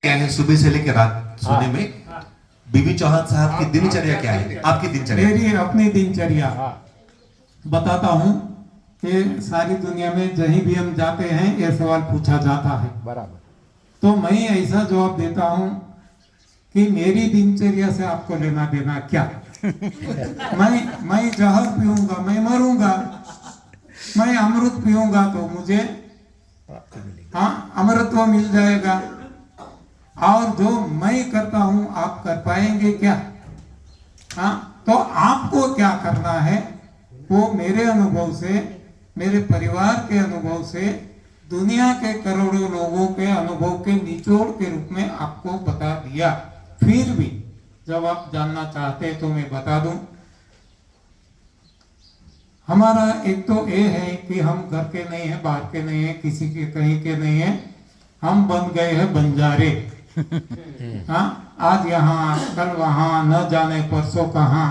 क्या है सुबह से लेकर रात सोने में? बीबी चौहान साहब की दिनचर्या क्या है? आपकी दिनचर्या? मेरी अपनी दिनचर्या बताता हूँ कि सारी दुनिया में जहीं भी हम जाते हैं ये सवाल पूछा जाता है, बराबर। तो मैं ऐसा जवाब देता हूँ कि मेरी दिनचर्या से आपको लेना देना क्या। मैं जहर पीऊंगा, मैं मरूंगा। मैं अमृत पीऊंगा तो मुझे अमृतत्व मिल जाएगा। और जो मैं करता हूं आप कर पाएंगे क्या? तो आपको क्या करना है वो मेरे अनुभव से, मेरे परिवार के अनुभव से, दुनिया के करोड़ों लोगों के अनुभव के निचोड़ के रूप में आपको बता दिया। फिर भी जब आप जानना चाहते हैं तो मैं बता दूं। हमारा एक तो ये है कि हम घर के नहीं है, बाहर के नहीं है, किसी के कहीं के नहीं है। हम बन गए हैं बंजारे। आज यहाँ कल वहाँ, न जाने परसों कहाँ।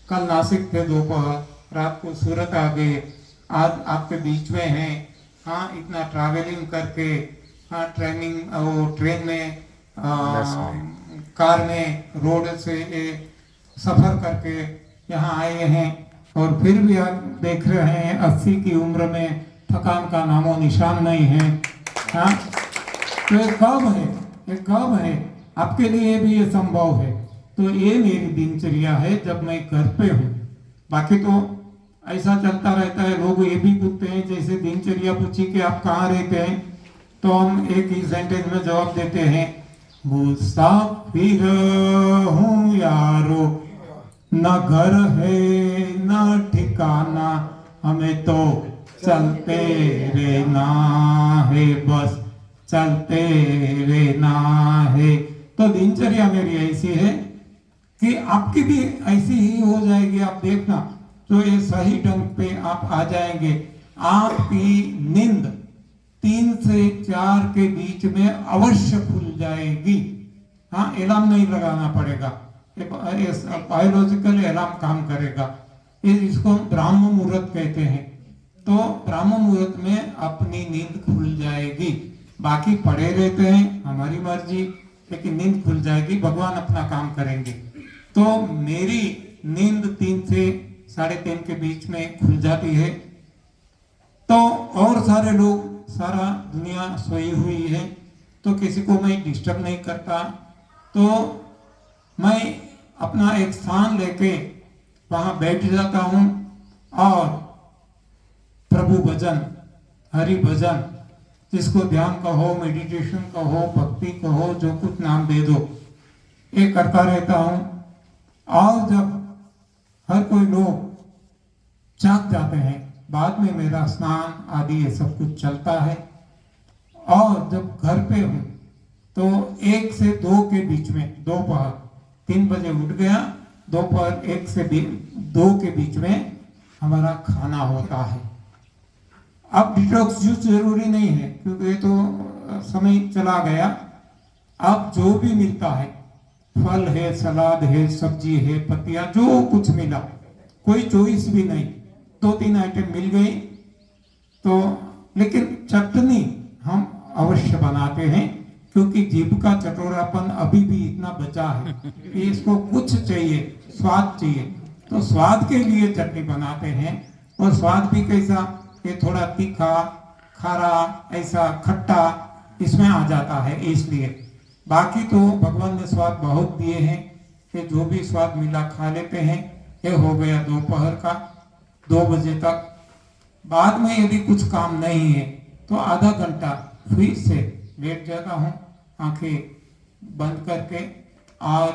कल नासिक थे दोपहर, रात को सूरत आ गए, आज आपके बीच में हैं। इतना ट्रैवलिंग करके, ट्रेनिंग वो ट्रेन में, कार में, रोड से सफर करके यहाँ आए हैं। और फिर भी आप देख रहे हैं 80 की उम्र में थकान का नामो निशान नहीं है। तो ये कब है, ये कब है? आपके लिए भी ये संभव है। तो ये मेरी दिनचर्या है जब मैं घर पे हूँ। बाकी तो ऐसा चलता रहता है। लोग ये भी पूछते हैं, जैसे दिनचर्या पूछी कि आप कहाँ रहते हैं, तो हम एक ही सेंटेंस में जवाब देते हैं, मुसाफिर हूँ यारो, न घर है न ठिकाना, हमें तो चलते रहना है, बस चलते रहना है। तो दिनचर्या मेरी ऐसी है कि आपकी भी ऐसी ही हो जाएगी। आप देखना तो ये सही ढंग पे आप आ जाएंगे। आपकी नींद 3 से 4 के बीच में अवश्य खुल जाएगी। अलार्म नहीं लगाना पड़ेगा, बायोलॉजिकल अलार्म काम करेगा। इसको ब्राह्म मुहूर्त कहते हैं। तो ब्राह्म मुहूर्त में अपनी नींद खुल जाएगी। बाकी पड़े रहते हैं, हमारी मर्जी, लेकिन नींद खुल जाएगी, भगवान अपना काम करेंगे। तो मेरी नींद 3 से 3:30 के बीच में खुल जाती है। तो और सारे लोग, सारा दुनिया सोई हुई है, तो किसी को मैं डिस्टर्ब नहीं करता। तो मैं अपना एक स्थान लेके वहां बैठ जाता हूं और प्रभु भजन, हरि भजन, जिसको ध्यान कहो, मेडिटेशन कहो, भक्ति कहो, जो कुछ नाम दे दो, ये करता रहता हूं। और जब हर कोई लोग जाग जाते हैं, बाद में मेरा स्नान आदि ये सब कुछ चलता है। और जब घर पे हूं तो 1 से 2 के बीच में, दोपहर 3 बजे उठ गया, दोपहर 1 से 2 के बीच में हमारा खाना होता है। अब डिटॉक्स जूस जरूरी नहीं है क्योंकि ये तो समय चला गया। अब जो भी मिलता है, फल है, सलाद है, सब्जी है, पत्तियां, जो कुछ मिला, कोई चॉइस भी नहीं, 2-3 आइटम मिल गई तो। लेकिन चटनी हम अवश्य बनाते हैं क्योंकि जीभ का चटोरापन अभी भी इतना बचा है कि इसको कुछ चाहिए, स्वाद चाहिए। तो स्वाद के लिए चटनी बनाते हैं। और स्वाद भी कैसा, ये थोड़ा तीखा, खारा, ऐसा खट्टा इसमें आ जाता है, इसलिए। बाकी तो भगवान ने स्वाद बहुत दिए हैं कि जो भी स्वाद मिला खा लेते हैं। ये हो गया दोपहर का 2 बजे तक। बाद में यदि कुछ काम नहीं है तो आधा घंटा फिर से लेट जाता हूँ, आंखें बंद करके, और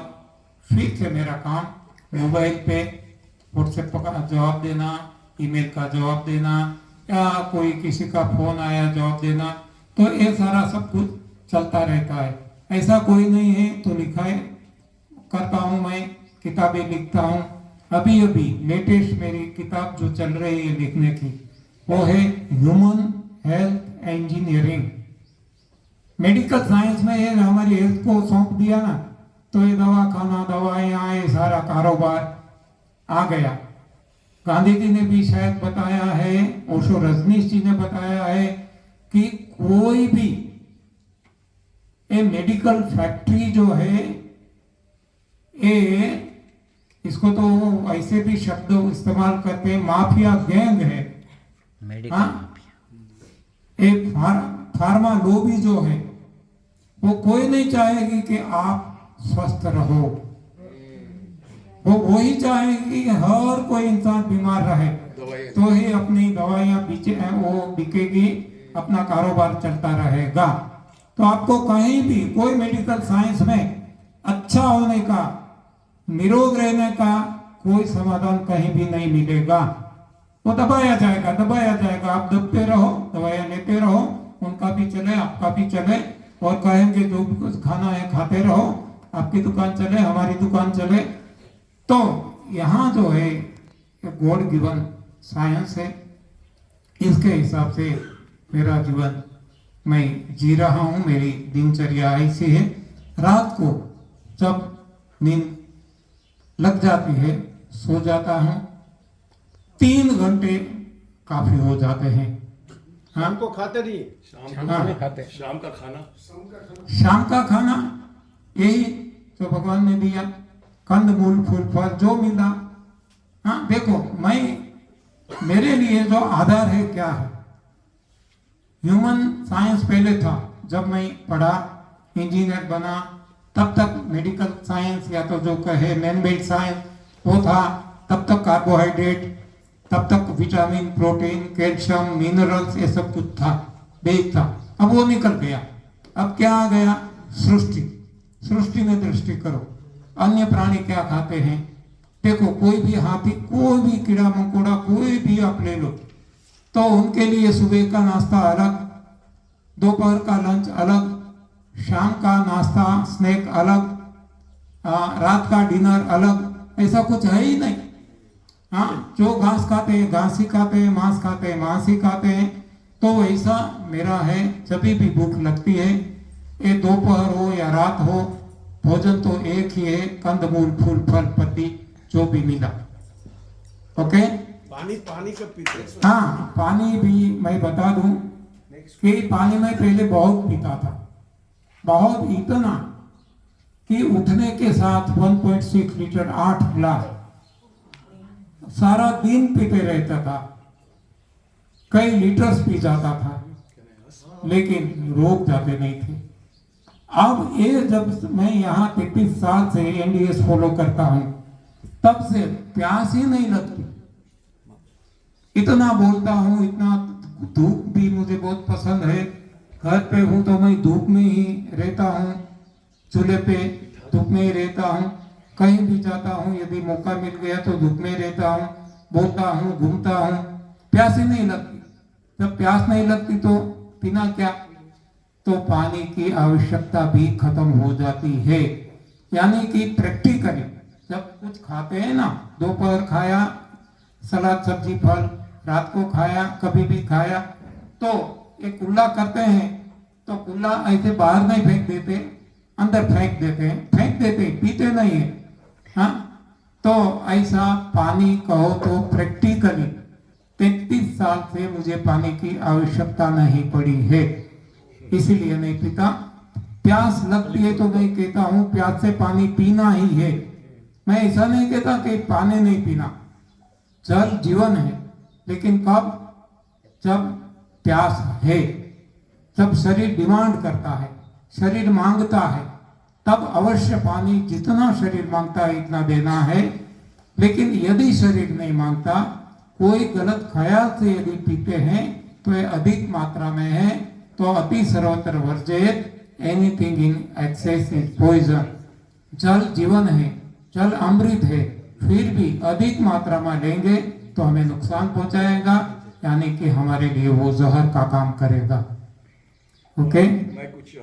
फिर से मेरा काम मोबाइल पे व्हाट्सएप का जवाब देना, ईमेल का जवाब देना, या कोई किसी का फोन आया जवाब देना। तो ये सारा सब कुछ चलता रहता है। ऐसा कोई नहीं है तो लिखाई करता हूँ, मैं किताबें लिखता हूँ। अभी अभी लेटेस्ट मेरी किताब जो चल रही है लिखने की, वो है human health engineering. Medical science में ये हमारी हेल्थ को सौंप दिया ना, तो ये दवा खाना, दवाएं, ये सारा कारोबार आ गया। गांधी जी ने भी शायद बताया है, ओशो रजनीश जी ने बताया है कि कोई भी ये मेडिकल फैक्ट्री जो है ये इसको तो ऐसे भी शब्द इस्तेमाल करते हैं, माफिया गैंग है। हाँ, एक फार्मा लॉबी जो है वो कोई नहीं चाहेगी कि आप स्वस्थ रहो, वो वही चाहेगी कि हर कोई इंसान बीमार रहे तो ही अपनी दवाइयाँ वो बिकेगी, अपना कारोबार चलता रहेगा। तो आपको कहीं भी कोई मेडिकल साइंस में अच्छा होने का, निरोग रहने का कोई समाधान कहीं भी नहीं मिलेगा। वो दबाया जाएगा। आप दबते रहो, दवाइयाँ लेते रहो, उनका भी चले आपका भी चले, और कहेंगे जो भी कुछ खाना है खाते रहो, आपकी दुकान चले हमारी दुकान चले। तो यहाँ जो है गॉड गिवन साइंस है, इसके हिसाब से मेरा जीवन मैं जी रहा हूँ। मेरी दिनचर्या ऐसी है, रात को जब नींद लग जाती है सो जाता हूँ, 3 घंटे काफी हो जाते हैं। शाम को खाते नहीं, शाम का खाना शाम का खाना यही जो भगवान ने दिया, कंद मूल फूल फल जो मिला। हाँ देखो, मेरे लिए जो आधार है क्या है, ह्यूमन साइंस पहले था, जब मैं पढ़ा इंजीनियर बना तब तक मेडिकल साइंस या तो जो कहे मैन मेड साइंस वो था, तब तक कार्बोहाइड्रेट, तब तक विटामिन प्रोटीन कैल्शियम मिनरल्स ये सब कुछ था, बेस था। अब वो निकल गया, अब क्या आ गया, सृष्टि में दृष्टि करो, अन्य प्राणी क्या खाते हैं। देखो कोई भी हाथी, कोई भी कीड़ा मकोड़ा, कोई भी आप ले लो, तो उनके लिए सुबह का नाश्ता अलग, दोपहर का लंच अलग, शाम का नाश्ता स्नैक अलग, रात का डिनर अलग, ऐसा कुछ है ही नहीं। हाँ, जो घास खाते हैं घास ही खाते हैं, मांस खाते हैं मांस ही खाते हैं। तो ऐसा मेरा है, जब भी भूख लगती है, ये दोपहर हो या रात हो, भोजन तो एक ही है, कंदमूल फूल फल पत्ती जो भी मिला। ओके, पानी कब पीते हैं? हाँ, पानी भी मैं बता दूं कि पानी में पहले बहुत पीता था, बहुत, इतना कि उठने के साथ 1.6 लीटर 8 गिलास सारा दिन पीते रहता था, कई लीटर्स पी जाता था, लेकिन रोक जाते नहीं थे। अब ये जब मैं यहाँ 33 साल से एनडीएस फॉलो करता हूँ, तब से प्यास ही नहीं लगती। इतना बोलता हूँ, इतना धूप भी मुझे बहुत पसंद है, घर पे हूँ तो मैं धूप में ही रहता हूँ, चूल्हे पे धूप में ही रहता हूँ, कहीं भी जाता हूँ यदि मौका मिल गया तो धूप में रहता हूँ, बोलता हूँ, घूमता हूँ, प्यास ही नहीं लगती। जब प्यास नहीं लगती तो पीना क्या, तो पानी की आवश्यकता भी खत्म हो जाती है। यानी कि प्रैक्टिकली जब कुछ खाते हैं ना, दोपहर खाया सलाद सब्जी फल, रात को खाया, कभी भी खाया, तो एक कुल्ला करते हैं, तो कुल्ला ऐसे बाहर नहीं फेंक देते, अंदर फेंक देते, पीते नहीं है। हाँ, तो ऐसा पानी कहो तो प्रैक्टिकली 33 साल से मुझे पानी की आवश्यकता नहीं पड़ी है, इसीलिए नहीं पीता। प्यास लगती है तो मैं कहता हूँ प्यास से पानी पीना ही है, मैं ऐसा नहीं कहता कि पानी नहीं पीना। जल जीवन है, लेकिन कब, जब प्यास है, जब शरीर डिमांड करता है, शरीर मांगता है, तब अवश्य पानी जितना शरीर मांगता है इतना देना है। लेकिन यदि शरीर नहीं मांगता, कोई गलत ख्याल से यदि पीते हैं तो ये अधिक मात्रा में है, तो अति सर्वत्र वर्जेत, anything in excess is poison. जल जीवन है, जल अमृत है, फिर भी अधिक मात्रा में लेंगे तो हमें नुकसान पहुंचाएगा, यानी कि हमारे लिए वो जहर का काम करेगा। ओके, मैं कुछ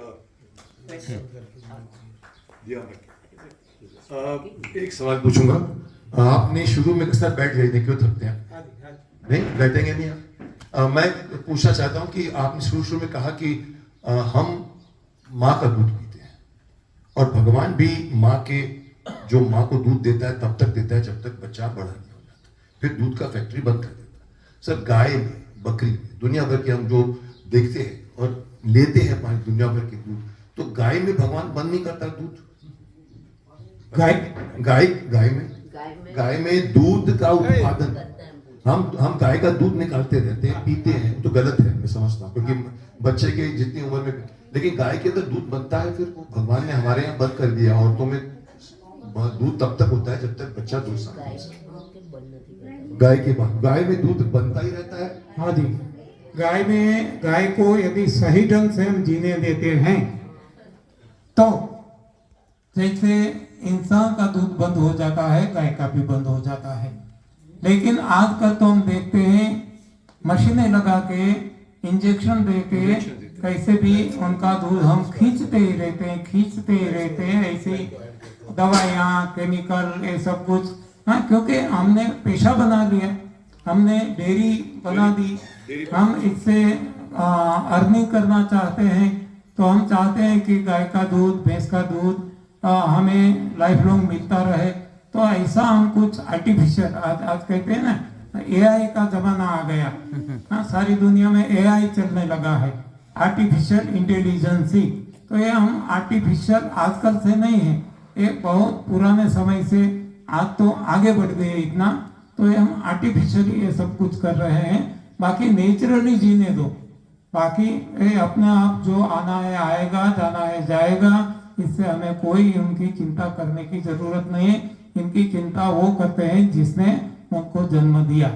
एक सवाल पूछूंगा। आपने शुरू में किस तरह बैठ गए थे, क्यों थकते हैं? नहीं बैठेंगे नहीं आप। मैं पूछना चाहता हूं कि आपने शुरू में कहा कि हम माँ का दूध पीते हैं, और भगवान भी माँ के, जो माँ को दूध देता है तब तक देता है जब तक बच्चा बड़ा नहीं हो जाता, फिर दूध का फैक्ट्री बंद कर देता है। सर, गाय में, बकरी में, दुनिया भर के हम जो देखते हैं और लेते हैं पानी, दुनिया भर के दूध, तो गाय में भगवान बंद नहीं करता दूध? गाय गाय में दूध का उत्पादन, हम गाय का दूध निकालते रहते हैं, पीते हैं, तो गलत है, मैं समझता हूँ, क्योंकि बच्चे के जितनी उम्र में, लेकिन गाय के अंदर दूध बनता है, फिर वो भगवान ने हमारे यहाँ बंद कर दिया। औरतों में दूध तब तक होता है जब तक बच्चा 2 साल का। गाय के बाद गाय में दूध बनता ही रहता है। हाँ जी, गाय को यदि सही ढंग से हम जीने देते हैं तो जैसे इंसान का दूध बंद हो जाता है, गाय का भी बंद हो जाता है। लेकिन आजकल तो हम देखते हैं मशीनें लगा के, इंजेक्शन दे के, कैसे भी उनका दूध हम खींचते ही रहते हैं, ऐसे दवाइयाँ, केमिकल, ये सब कुछ। हाँ, क्योंकि हमने पेशा बना लिया, हमने डेयरी बना दी, हम इससे अर्निंग करना चाहते हैं, तो हम चाहते हैं कि गाय का दूध, भैंस का दूध हमें लाइफ लॉन्ग मिलता रहे। तो ऐसा हम कुछ आर्टिफिशियल, आज कहते हैं ना एआई का जमाना आ गया। हाँ, सारी दुनिया में एआई चलने लगा है, आर्टिफिशियल इंटेलिजेंसी। तो ये हम आर्टिफिशियल आजकल से नहीं है, ये बहुत पुराने समय से, आज तो आगे बढ़ गए इतना, तो ये हम आर्टिफिशियली ये सब कुछ कर रहे हैं। बाकी नेचुरली जीने दो, बाकी ये अपने आप जो आना है आएगा, जाना है जाएगा, इससे हमें कोई उनकी चिंता करने की जरूरत नहीं है। इनकी चिंता वो करते हैं जिसने उनको जन्म दिया।